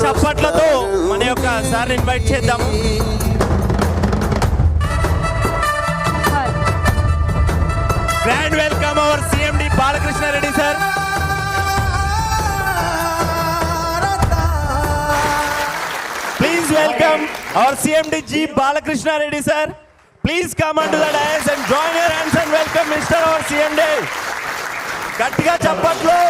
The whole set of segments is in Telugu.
చప్పట్లతో మన యొక్క సార్ ఇన్వైట్ చేద్దాము. Grand welcome our CMD Balakrishna Reddy sir. Please welcome our CMD G Balakrishnareddy sir. Please come onto the dais and join your hands and welcome Mr. our CMD. గట్టిగా చప్పట్లు.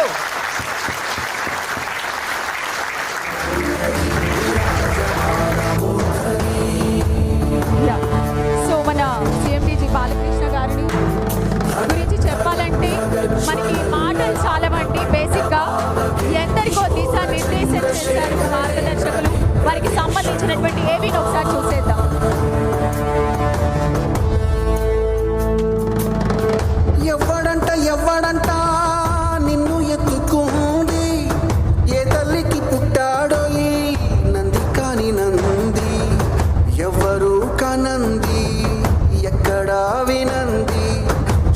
సో మన CMD G బాలకృష్ణ గారిని గురించి చెప్పాలంటే మనకి మాటలు చాలామంది. బేసిక్గా ఎందరికో దిశానిర్దేశం చేశారు మార్గదర్శకులు. వారికి సంబంధించినటువంటి ఏవి ఒకసారి చూసేద్దాం. ఎవ్వడంట నిన్ను ఎత్తుకుంది, ఏ తల్లికి పుట్టాడో ఈ నంది కాని నంది, ఎవ్వరు కానంది ఎక్కడా వినంది,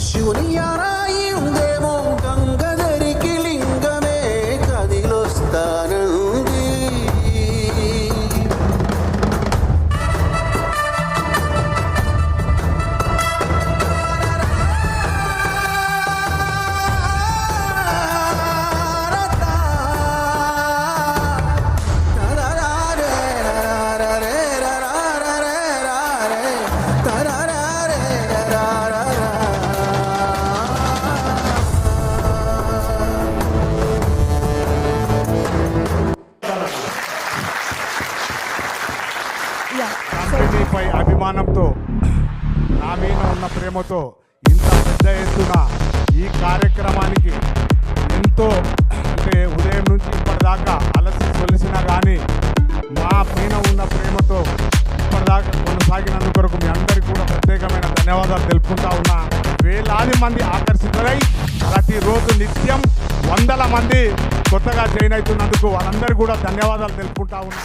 శివుని యారాయి ఉందేమో గంగధరికి లింగమే కదిలొస్తానంది. కంపెనీపై అభిమానంతో, నా మీద ఉన్న ప్రేమతో ఇంత పెద్ద ఎత్తున ఈ కార్యక్రమానికి ఎంతో అంటే ఉదయం నుంచి ఇప్పటిదాకా అలసి సొలిసినా కానీ మా పైన ఉన్న ప్రేమతో ఇప్పటిదాకా కొనసాగినందుకొరకు మీ అందరికీ కూడా ప్రత్యేకమైన ధన్యవాదాలు తెలుపుకుంటా ఉన్నా. వేలాది మంది ఆకర్షితులై ప్రతిరోజు నిత్యం వందల మంది కొత్తగా జాయిన్ అవుతున్నందుకు వాళ్ళందరికీ కూడా ధన్యవాదాలు తెలుపుకుంటా ఉన్నా.